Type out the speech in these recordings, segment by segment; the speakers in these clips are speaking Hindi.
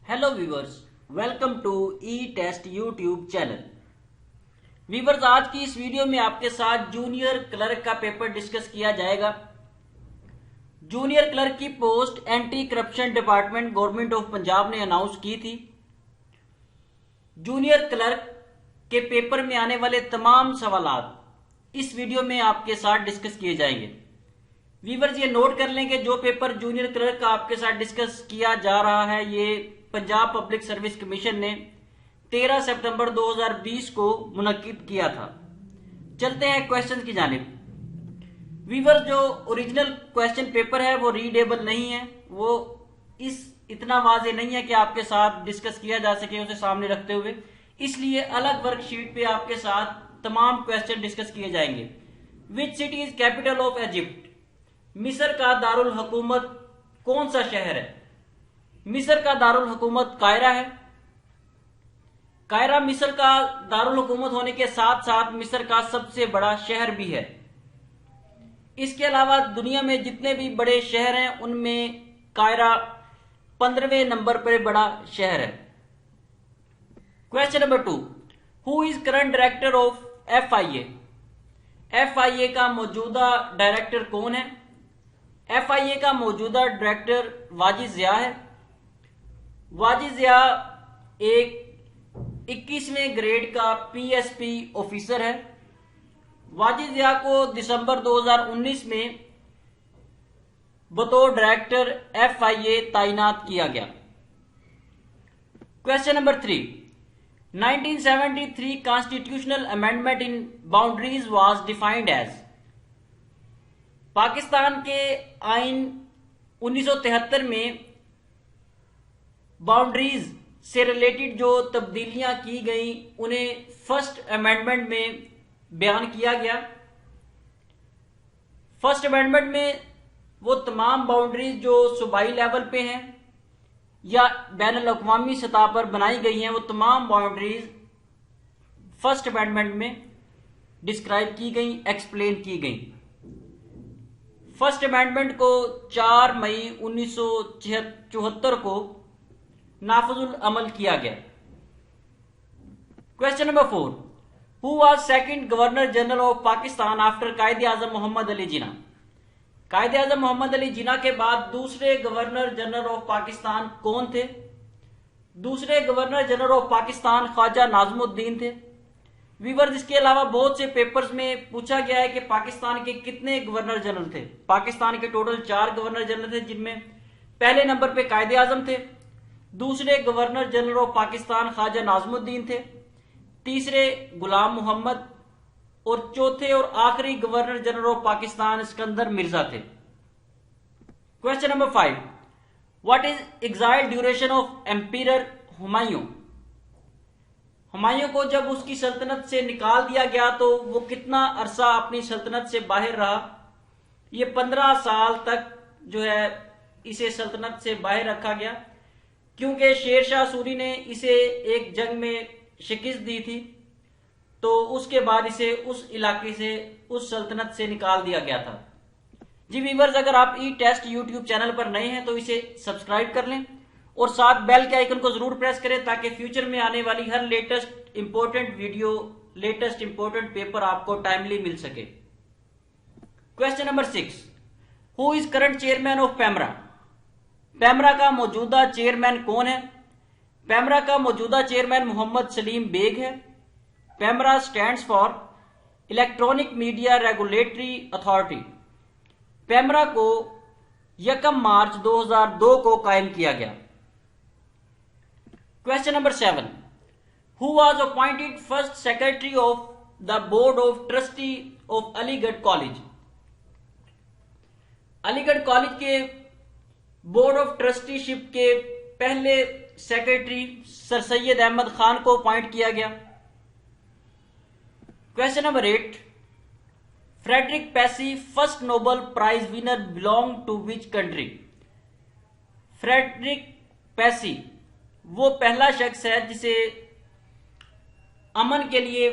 Hello viewers, welcome to E test YouTube channel. Viewers, आज की इस वीडियो में आपके साथ जूनियर क्लर्क का पेपर डिस्कस किया जाएगा। जूनियर क्लर्क की post anti corruption department government of Punjab ने अनाउंस की थी। जूनियर क्लर्क के पेपर में आने वाले तमाम सवालात इस वीडियो में आपके साथ डिस्कस किए जाएंगे। व्यूवर्स, ये नोट कर लेंगे, जो पेपर जूनियर क्लर्क का आपके साथ डिस्कस किया जा रहा है ये पंजाब पब्लिक सर्विस कमीशन ने 13 सितंबर 2020 को मुनक्किद किया था। चलते हैं क्वेश्चन की जानिब। व्यूवर्स, जो ओरिजिनल क्वेश्चन पेपर है वो रीडेबल नहीं है, वो इतना वाज़ेह नहीं है कि आपके साथ डिस्कस किया जा सके उसे सामने रखते हुए, इसलिए अलग वर्कशीट पे आपके साथ तमाम क्वेश्चन डिस्कस किए जाएंगे। Which city is capital of Egypt? मिस्र का दारुल हुकूमत कौन सा शहर है? मिस्र का दारुल हुकूमत कायरा है। कायरा मिस्र का दारुल हुकूमत होने के साथ साथ मिस्र का सबसे बड़ा शहर भी है। इसके अलावा दुनिया में जितने भी बड़े शहर हैं उनमें कायरा 15वें नंबर पर बड़ा शहर है। Question number 2, who is current director of FIA? FIA का मौजूदा डायरेक्टर कौन है? FIA का मौजूदा डायरेक्टर वाजिद ज़िया है। वाजिद ज़िया एक 21वें ग्रेड का PSP ऑफिसर है। वाजिद ज़िया को दिसंबर 2019 में बतौर डायरेक्टर FIA तैनात किया गया। Question number 3, 1973 constitutional amendment in boundaries was defined as? Pakistan के आइन 1973 में बाउंड्रीज से रिलेटेड जो तब्दीलियां की गई उन्हें फर्स्ट अमेंडमेंट में बयान किया गया। फर्स्ट अमेंडमेंट में वो तमाम बाउंड्रीज जो सूबाई लेवल पे हैं या बैनुल अक़वामी सतह पर बनाई गई हैं, वो तमाम बाउंड्रीज फर्स्ट अमेंडमेंट में डिस्क्राइब की गई, एक्सप्लेन की गई। फर्स्ट अमेंडमेंट को 4 मई 1974 को नाफजुल अमल किया गया। Question number 4, who was second governor general of Pakistan after कायदे आजम मोहम्मद अली जिन्ना? कायदे आजम मोहम्मद अली जिन्ना के बाद दूसरे गवर्नर जनरल ऑफ पाकिस्तान कौन थे? दूसरे governor general of Pakistan Khwaja Nazimuddin थे। व्यूअर्स, इसके अलावा बहुत से पेपर्स में पूछा गया है कि पाकिस्तान के कितने गवर्नर जनरल थे। पाकिस्तान के टोटल 4 गवर्नर जनरल थे, जिनमें पहले नंबर पे कायदे आजम थे, दूसरे governor general of Pakistan Khwaja Nazimuddin थे, तीसरे गुलाम मोहम्मद और चौथे और आखिरी governor general of Pakistan Sikandar Mirza थे। Question number 5, what is exile duration of emperor Humayun? Humayun को जब उसकी सल्तनत से निकाल दिया गया तो वो कितना अरसा अपनी सल्तनत से बाहर रहा? ये 15 साल तक जो है इसे सल्तनत से बाहर रखा गया, क्योंकि शेर शाह सूरी ने इसे एक जंग में शिकस्त दी थी, तो उसके बाद इसे उस इलाके से, उस सल्तनत से निकाल दिया गया था। जी व्यूअर्स, अगर आप ई टेस्ट यूट्यूब चैनल पर नए हैं तो इसे सब्सक्राइब कर लें और साथ बेल के आइकन को जरूर प्रेस करें ताकि फ्यूचर में आने वाली हर latest important video, latest important paper आपको टाइमली मिल सके। Question number 6, who is current chairman of PEMRA? PEMRA का मौजूदा चेयरमैन कौन है? पैमरा का मौजूदा चेयरमैन मोहम्मद सलीम बेग है। PEMRA stands for electronic media regulatory authority. PEMRA को 1 मार्च 2002 को कायम किया गया। Question number 7, who was appointed first secretary of the board of trustee of Aligarh college? Aligarh college के बोर्ड ऑफ ट्रस्टीशिप के पहले सेक्रेटरी सर सैयद अहमद खान को अपॉइंट किया गया। Question number 8, Frederic Passy first Nobel prize winner belong to which country? Frederic Passy वो पहला शख्स है जिसे अमन के लिए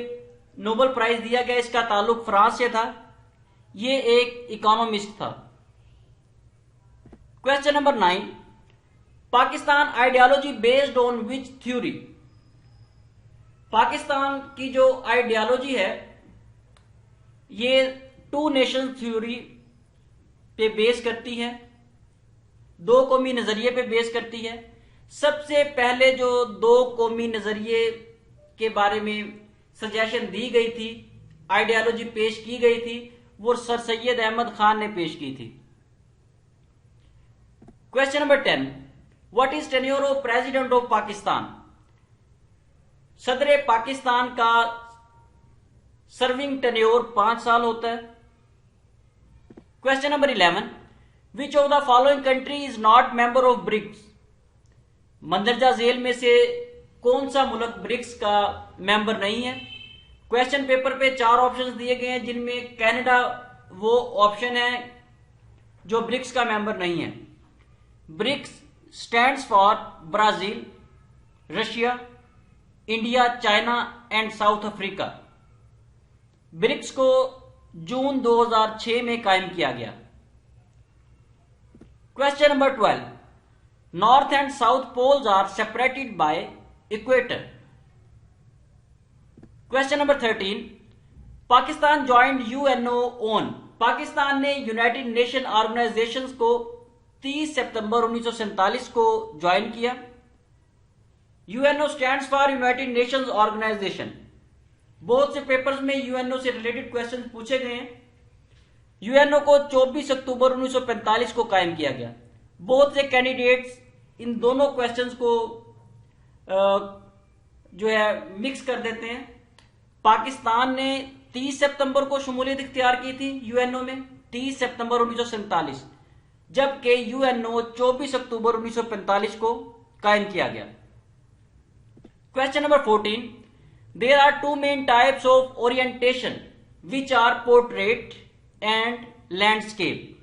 नोबेल प्राइज दिया गया। इसका ताल्लुक फ्रांस से था। ये एक इकोनॉमिस्ट था। Question number 9, Pakistan ideology based on which theory? Pakistan की जो आइडियोलॉजी है ये टू नेशन थ्योरी पे बेस करती है, दो कौमी नजरिए पे बेस करती है। सबसे पहले जो दो कौमी नजरिए के बारे में सजेशन दी गई थी, आइडियोलॉजी पेश की गई थी, वो सर सैयद अहमद खान ने पेश की थी। Question number 10, what is tenure of president of Pakistan? सदर पाकिस्तान का सर्विंग टेन्योर 5 साल होता है। Question number 11, which of the following country is not member of BRICS? मंदरजा झेल में से कौन सा मुल्क ब्रिक्स का मेंबर नहीं है? क्वेश्चन पेपर पे 4 ऑप्शंस दिए गए हैं, जिनमें कनाडा वो ऑप्शन है जो ब्रिक्स का मेंबर नहीं है। BRICS stands for Brazil, Russia, India, China and South Africa. BRICS को जून 2006 में कायम किया गया। Question number 12, north and south poles are separated by equator. Question number 13, Pakistan joined UNO on? Pakistan ने यूनाइटेड नेशन ऑर्गेनाइजेशन को 30 सितंबर 1947 को ज्वाइन किया। UNO stands for United Nations Organisation. बहुत से पेपर्स में यूएनओ से रिलेटेड क्वेश्चन पूछे गए हैं। यूएनओ को 24 अक्टूबर 1945 को कायम किया गया। बहुत से कैंडिडेट्स इन दोनों क्वेश्चंस को जो है मिक्स कर देते हैं। पाकिस्तान ने 30 सितंबर को शमूलियत इख्तियार की थी यूएनओ में, 30 सितंबर 1947, जबकि यूएनओ 24 अक्टूबर 1945 को कायम किया गया। Question number 14, there are 2 main types of orientation which are portrait and landscape.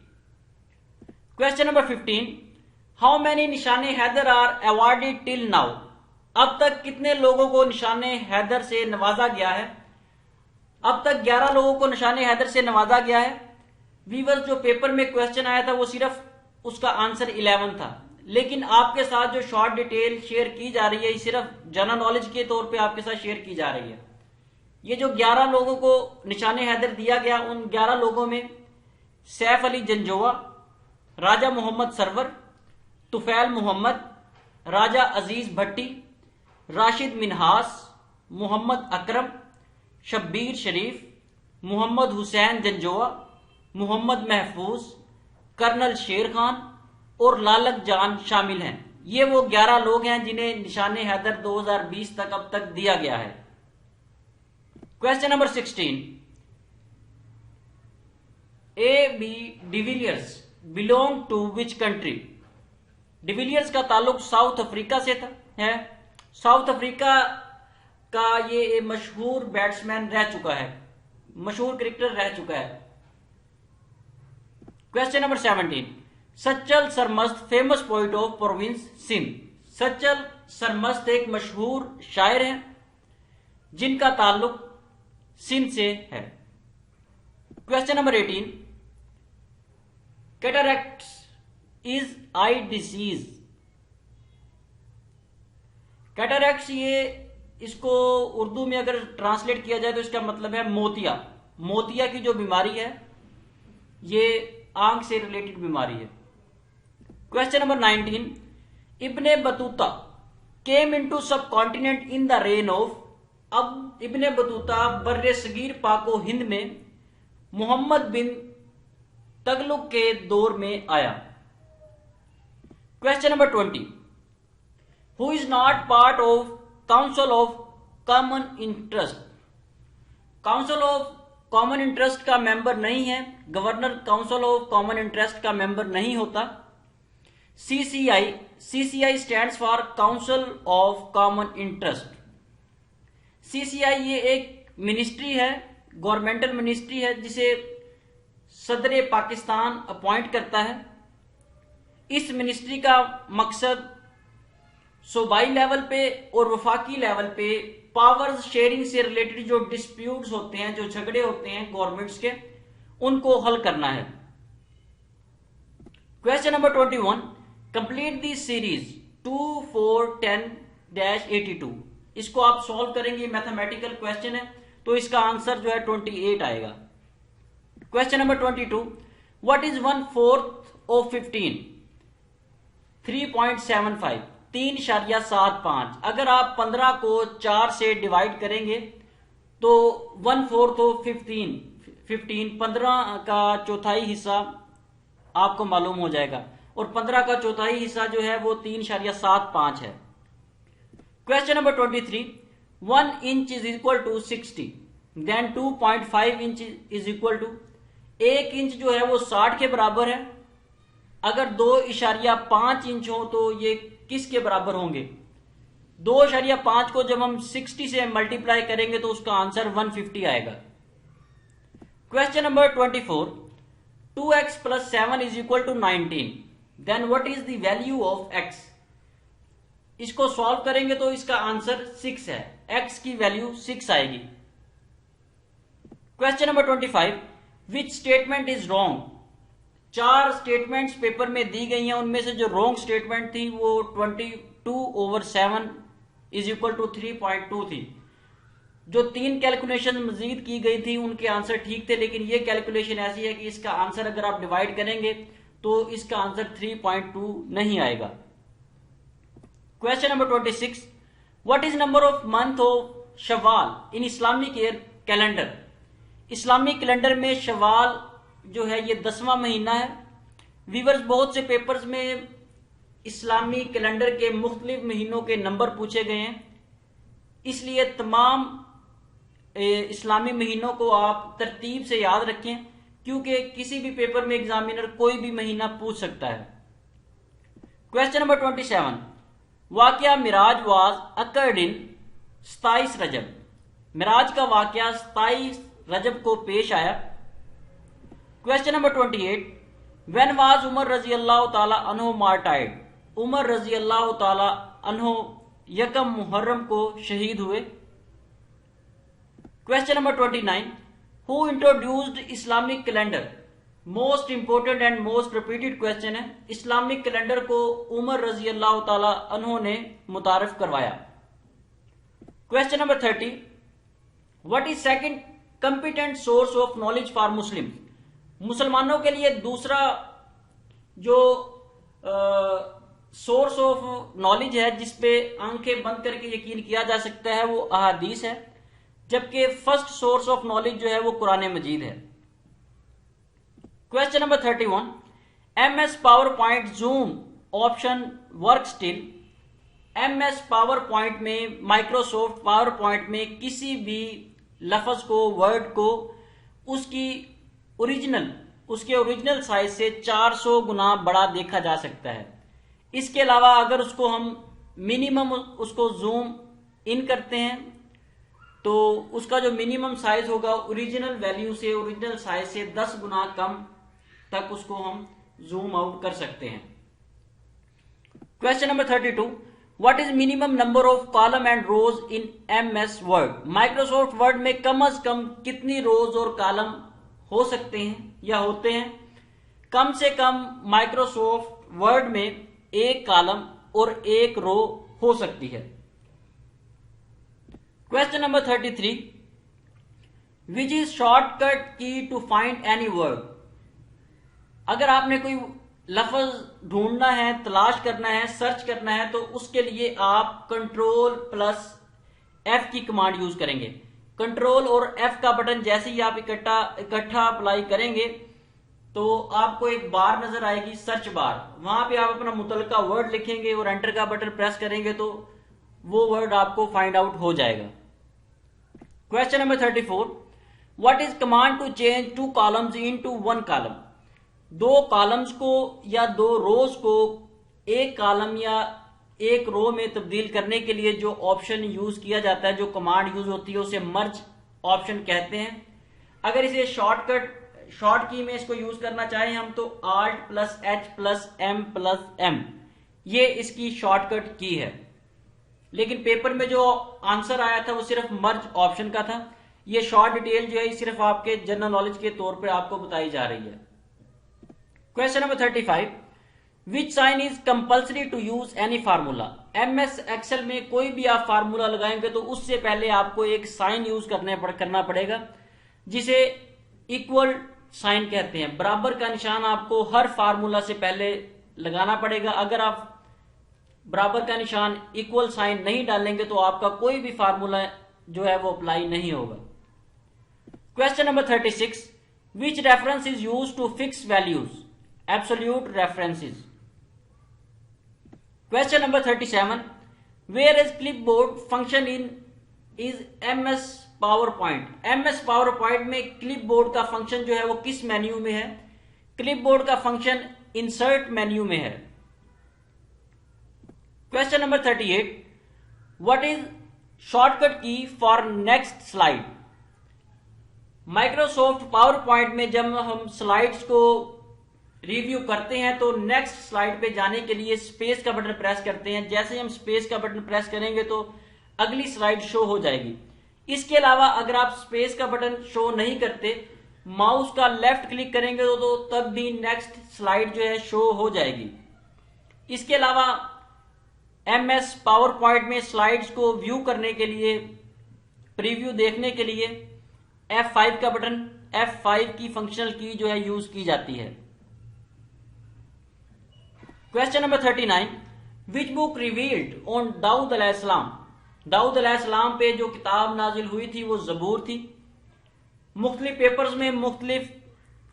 Question number 15, how many Nishane Haider are awarded till now? अब तक कितने लोगों को निशाने हैदर से नवाजा गया है? अब तक 11 लोगों को निशाने हैदर से नवाजा गया है। वीवर्स, जो पेपर में क्वेश्चन आया था वो सिर्फ उसका आंसर 11 था, लेकिन आपके साथ जो शॉर्ट डिटेल शेयर की जा रही है ये सिर्फ जनरल नॉलेज के तौर पे आपके साथ शेयर की जा रही है। ये जो 11 लोगों को निशाने हैदर दिया गया, उन 11 लोगों में सैफ अली जंजोआ, राजा मोहम्मद सरवर, तुफैल मोहम्मद, राजा अजीज भट्टी, राशिद मिनहास, मोहम्मद अकरम, शब्बीर शरीफ, मोहम्मद हुसैन जंजोआ, मोहम्मद महफूज, कर्नल शेर खान और लालक जान शामिल हैं। ये वो 11 लोग हैं जिन्हें निशाने हैदर 2020 तक अब तक दिया गया है। Question number 16, A B de Villiers belong to which country? De Villiers का ताल्लुक साउथ अफ्रीका से है। साउथ अफ्रीका का ये मशहूर बैट्समैन रह चुका है, मशहूर क्रिकेटर रह चुका है। Question number 17, Sachal Sarmast famous poet of province Sindh. Sachal Sarmast एक मशहूर शायर हैं जिनका ताल्लुक सिंध से है। Question number 18, cataract is eye disease. Cataract ये इसको उर्दू में अगर ट्रांसलेट किया जाए तो इसका मतलब है मोतिया। मोतिया की जो बीमारी है ये आंख से रिलेटेड बीमारी है। Question number 19, Ibn Battuta came into subcontinent in the reign of. अब इब्ने बतूता बर्रे सगीर पाको हिंद में मोहम्मद बिन तगलुक के दौर में आया। Question number 20, who is not part of council of common interest. Council of common interest का मेंबर नहीं है, governor council of common interest का मेंबर नहीं होता। CCI, CCI stands for council of common interest. CCI ये एक मिनिस्ट्री है, गवर्नमेंटल मिनिस्ट्री है जिसे सदर पाकिस्तान अपॉइंट करता है। इस मिनिस्ट्री का मकसद सूबाई लेवल पे और वफाकी लेवल पे पावर्स शेयरिंग से रिलेटेड जो डिस्प्यूट्स होते हैं, जो झगड़े होते हैं गवर्नमेंट्स के, उनको हल करना है। Question number 21, complete the series 2410-82। इसको आप सॉल्व करेंगे, मैथमेटिकल क्वेश्चन है, तो इसका आंसर जो है 28 आएगा। Question number 22, what is 1/4 of 15? 3.75, 3.75। अगर आप 15 को 4 से डिवाइड करेंगे तो 1/4 ऑफ 15 15 का चौथाई हिस्सा आपको मालूम हो जाएगा, और 15 का चौथाई हिस्सा जो है वो 3.75 है। Question number 23, 1 inch is equal to 60, then 2.5 inch is equal to, 1 inch जो है वो 60 के बराबर है। अगर 2.5 इंच हो तो ये किसके बराबर होंगे? 2.5 को जब हम 60 से मल्टीप्लाई करेंगे तो उसका आंसर 150 आएगा। Question number 24, 2x plus 7 is equal to 19, then what is the value of x? इसको सॉल्व करेंगे तो इसका आंसर 6 है, x की वैल्यू 6 आएगी। Question number 25, which statement is wrong? 4 statements paper में दी गई हैं, उनमें से जो रॉन्ग स्टेटमेंट थी वो 22/7 इज इक्वल टू 3.2 थी। जो 3 कैलकुलेशन मजीद की गई थी उनके आंसर ठीक थे, लेकिन ये कैलकुलेशन ऐसी है कि इसका आंसर अगर आप डिवाइड करेंगे तो इसका आंसर 3.2 नहीं आएगा। Question number 26, what is number of month of Shawwal in Islamic calendar? Islamic calendar में शवाल जो है ये 10वां महीना है। वीवर्स, बहुत से पेपर्स में इस्लामी कैलेंडर के मुख्तलिफ महीनों के नंबर पूछे गए हैं, इसलिए तमाम इस्लामी महीनों को आप तरतीब से याद रखें, क्योंकि किसी भी पेपर में एग्जामिनर कोई भी महीना पूछ सकता है। क्वेश्चन नंबर 27, वाकया मिराज वाज अकर्ड इन 27 रजब। मिराज का वाकया 27 रजब को पेश आया। Question number 28, when was Umar रजी अल्लाह ताला अन्हु मार्टाइड? उमर रजी अल्लाह ताला अन्हु 1 मुहर्रम को शहीद हुए। Question number 29, who introduced Islamic calendar? Most important and most repeated question है। इस्लामिक कैलेंडर को उमर रजी अल्लाह ताला अन्हु ने मुतारिफ करवाया। Question number 30, what is second competent source of knowledge for Muslim? मुसलमानों के लिए दूसरा जो सोर्स ऑफ नॉलेज है जिसपे आंखें बंद करके यकीन किया जा सकता है वो अहादीस है, जबकि फर्स्ट सोर्स ऑफ नॉलेज जो है वो कुरान मजीद है। Question number 31, MS power point zoom option work still? MS PowerPoint में, माइक्रोसॉफ्ट पावर पॉइंट में किसी भी लफ्ज को, वर्ड को उसके ओरिजिनल साइज से 400 गुना बड़ा देखा जा सकता है। इसके अलावा अगर उसको हम मिनिमम उसको जूम इन करते हैं तो उसका जो मिनिमम साइज होगा ओरिजिनल वैल्यू से, ओरिजिनल साइज से 10 गुना कम तक उसको हम जूम आउट कर सकते हैं। Question number 32, what is minimum number of column and rows in MS word? Microsoft Word में कम अज कम कितनी रोज और कॉलम हो सकते हैं या होते हैं? कम से कम माइक्रोसॉफ्ट वर्ड में 1 कॉलम और 1 रो हो सकती है। Question number 33, which is shortcut की टू फाइंड एनी वर्ड? अगर आपने कोई लफ्ज ढूंढना है, तलाश करना है, सर्च करना है तो उसके लिए आप Ctrl+F की कमांड यूज करेंगे। कंट्रोल और F का बटन जैसे ही आप इकट्ठा अप्लाई करेंगे तो आपको एक बार नजर आएगी, सर्च बार। वहां पे आप अपना मुतलका वर्ड लिखेंगे और एंटर का बटन प्रेस करेंगे तो वो वर्ड आपको फाइंड आउट हो जाएगा। Question number 34, what is command to change 2 columns into 1 column? 2 columns को या 2 रोज को 1 कॉलम या 1 रो में तब्दील करने के लिए जो ऑप्शन यूज किया जाता है, जो कमांड यूज होती है, उसे मर्ज ऑप्शन कहते हैं। अगर इसे शॉर्ट की में इसको यूज करना चाहें हम तो Alt+H+M+M, ये इसकी शॉर्टकट की है। लेकिन पेपर में जो आंसर आया था वो सिर्फ मर्ज ऑप्शन का था। ये शॉर्ट डिटेल जो है सिर्फ आपके जनरल नॉलेज के तौर पर आपको बताई जा रही है। Question number 35, which sign is compulsory to use any formula. MS Excel में कोई भी आप फार्मूला लगाएंगे तो उससे पहले आपको एक साइन यूज करना पड़ेगा, जिसे इक्वल साइन कहते हैं। बराबर का निशान आपको हर फार्मूला से पहले लगाना पड़ेगा। अगर आप बराबर का निशान इक्वल साइन नहीं डालेंगे तो आपका कोई भी फार्मूला जो है वो अप्लाई नहीं होगा। Question number 36, which reference is use to fix values. Absolute references. Question number 37, where is clipboard function in is MS PowerPoint. MS PowerPoint में क्लिपबोर्ड का फंक्शन जो है वो किस मेन्यू में है। क्लिपबोर्ड का फंक्शन इंसर्ट मेन्यू में है। Question number 38, what is shortcut key for next slide. Microsoft PowerPoint में जब हम स्लाइड्स को रिव्यू करते हैं तो नेक्स्ट स्लाइड पे जाने के लिए स्पेस का बटन प्रेस करते हैं। जैसे ही हम स्पेस का बटन प्रेस करेंगे तो अगली स्लाइड शो हो जाएगी। इसके अलावा अगर आप स्पेस का बटन शो नहीं करते, माउस का लेफ्ट क्लिक करेंगे तो तब भी नेक्स्ट स्लाइड जो है शो हो जाएगी। इसके अलावा MS पावर पॉइंट में स्लाइड्स को व्यू करने के लिए, प्रीव्यू देखने के लिए F5 का बटन, F5 की फंक्शनल की जो है यूज की जाती है। Question number 39, which book revealed on दाऊद अलैहिस्सलाम। दाऊद अलैहिस्सलाम पे जो किताब नाजिल हुई थी वो ज़बूर थी। मुख्तलिफ पेपर्स में मुख्तलिफ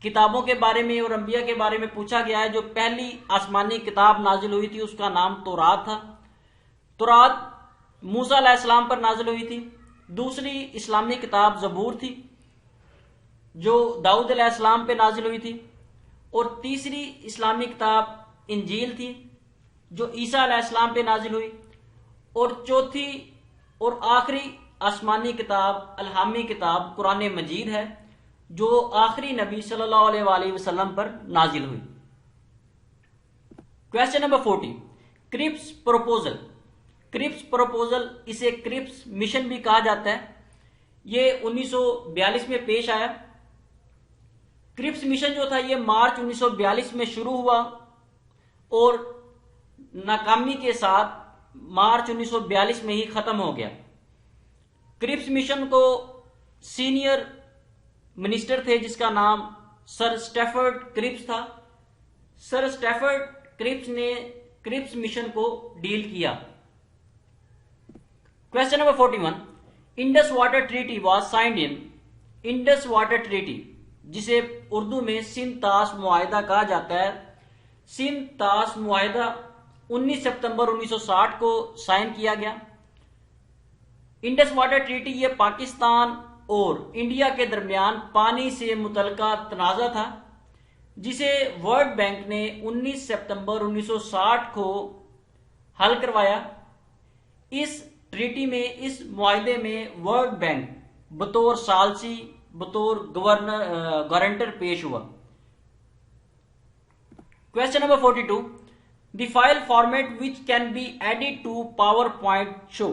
किताबों के बारे में और अंबिया के बारे में पूछा गया है। जो पहली आसमानी किताब नाजिल हुई थी उसका नाम तौरात था। तौरात मूसा अलैहिस्सलाम पर नाजिल हुई थी। दूसरी इस्लामी किताब ज़बूर थी जो दाऊद अलैहिस्सलाम पे नाजिल हुई थी। और तीसरी इस्लामी किताब इंजील थी जो ईसा अलैहिस्सलाम पे नाजिल हुई। और चौथी और आखिरी आसमानी किताब अल्हामी किताब कुरान मजीद है जो आखिरी नबी सल्लल्लाहु अलैहि वसल्लम पर नाजिल हुई। Question number 40, Cripps proposal. Cripps proposal, इसे क्रिप्स मिशन भी कहा जाता है। ये 1942 में पेश आया। क्रिप्स मिशन जो था ये मार्च 1942 में शुरू हुआ और नाकामी के साथ मार्च 1942 में ही खत्म हो गया। क्रिप्स मिशन को सीनियर मिनिस्टर थे जिसका नाम सर स्टैफर्ड क्रिप्स था। सर स्टैफर्ड क्रिप्स ने क्रिप्स मिशन को डील किया। Question number 41, Indus water treaty was signed in. Indus water treaty, जिसे उर्दू में सिंध ताश मुआहिदा कहा जाता है, सिंध ताश मुआहिदा 19 सितंबर 1960 को साइन किया गया। इंडस वाटर ट्रीटी ये पाकिस्तान और इंडिया के दरमियान पानी से मुतल्लिका तनाज़ा था जिसे वर्ल्ड बैंक ने 19 सितंबर 1960 को हल करवाया। इस ट्रीटी में, इस मुआहिदे में वर्ल्ड बैंक बतौर सालसी, बतौर गारंटर पेश हुआ। Question number 42, the file format which can be added to PowerPoint show.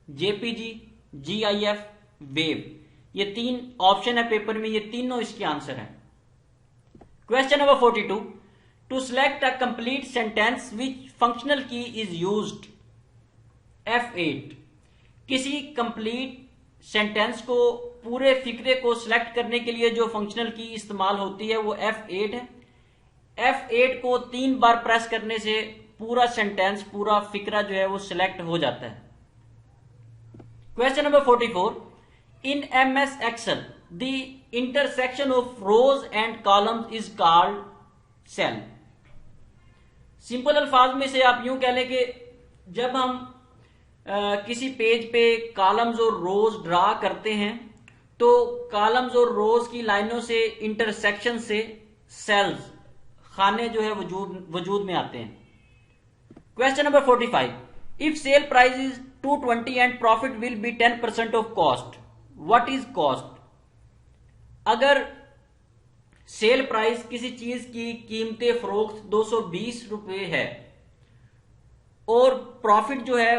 JPG, GIF, वेव, ये 3 ऑप्शन है पेपर में, ये तीनों इसके आंसर हैं। Question number 42, to select a complete sentence which functional key is used. F8, किसी कंप्लीट सेंटेंस को, पूरे फिक्रे को सिलेक्ट करने के लिए जो फंक्शनल की इस्तेमाल होती है वो F8 है। F8 को 3 बार प्रेस करने से पूरा सेंटेंस, पूरा फिक्रा जो है वो सिलेक्ट हो जाता है। Question number 44, in MS Excel the intersection of rows and columns is called cell. Simple अल्फाज में से आप यूं कह लें कि जब हम किसी पेज पे कॉलम्स और रोज ड्रा करते हैं तो कॉलम्स और रोज की लाइनों से, इंटरसेक्शन से सेल्स, खाने जो है वजूद में आते हैं। Question number 45, if sale price is 220 and profit will be 10% of cost, what is cost. अगर सेल प्राइस, किसी चीज की कीमत फरोख्त 220 रुपए है और प्रॉफिट जो है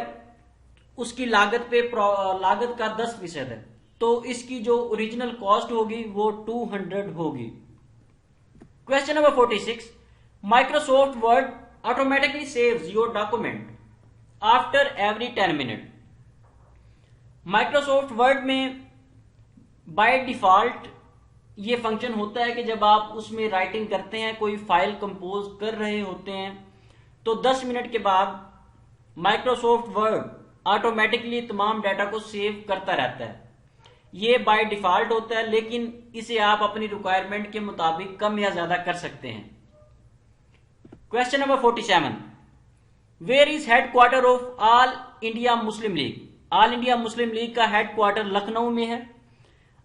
उसकी लागत पे, लागत का 10% है, तो इसकी जो ओरिजिनल कॉस्ट होगी वो 200 होगी। Question number 46, Microsoft word automatically saves your document after every 10 minute. Microsoft Word में बाय डिफॉल्ट ये फंक्शन होता है कि जब आप उसमें राइटिंग करते हैं, कोई फाइल कंपोज कर रहे होते हैं, तो 10 मिनट के बाद माइक्रोसॉफ्ट वर्ड ऑटोमेटिकली तमाम डाटा को सेव करता रहता है। ये बाय डिफॉल्ट होता है, लेकिन इसे आप अपनी रिक्वायरमेंट के मुताबिक कम या ज्यादा कर सकते हैं। Question number 47, where is headquarter of All India Muslim League? All India Muslim League का हेडक्वार्टर लखनऊ में है।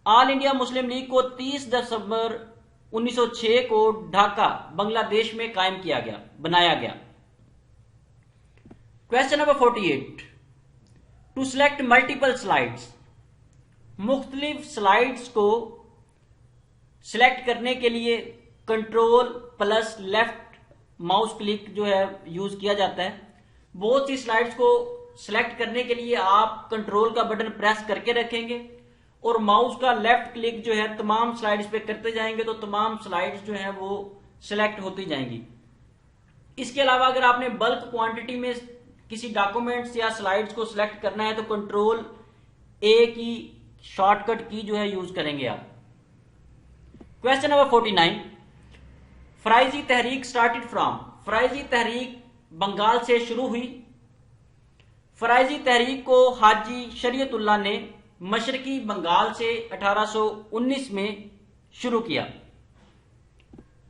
ऑल इंडिया मुस्लिम लीग को 30 दिसंबर 1906 को ढाका बांग्लादेश में कायम किया गया, बनाया गया। Question number 48, to select multiple slides, मुख्तलिफ स्लाइड्स को सिलेक्ट करने के लिए control plus left mouse click जो है यूज किया जाता है। बहुत सी स्लाइड्स को सिलेक्ट करने के लिए आप कंट्रोल का बटन प्रेस करके रखेंगे और माउस का लेफ्ट क्लिक जो है तमाम स्लाइड्स पे करते जाएंगे, तो तमाम स्लाइड्स जो है वो सिलेक्ट होती जाएंगी। इसके अलावा अगर आपने बल्क क्वांटिटी में किसी डॉक्यूमेंट्स या स्लाइड्स को सिलेक्ट करना है तो कंट्रोल ए की शॉर्टकट की जो है यूज करेंगे आप। Question number 49, Faraizi Tehreek started from? Faraizi Tehreek Bengal से शुरू हुई। फराइजी तहरीक को हाजी शरीयतुल्लाह ने मशरकी बंगाल से 1819 में शुरू किया।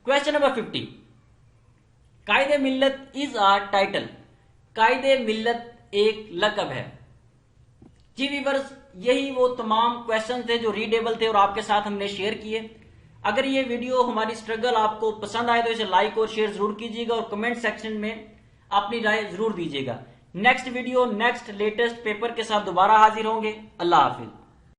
क्वेश्चन नंबर 50, कायदे मिल्लत इज आ टाइटल? कायदे मिल्लत एक लकब है। जी व्यूअर्स, यही वो तमाम क्वेश्चन थे जो रीडेबल थे और आपके साथ हमने शेयर किए। अगर ये वीडियो हमारी स्ट्रगल आपको पसंद आए तो इसे लाइक और शेयर जरूर कीजिएगा और कमेंट सेक्शन में अपनी राय जरूर दीजिएगा। Next video next latest paper के साथ दोबारा हाजिर होंगे। अल्लाह हाफिज।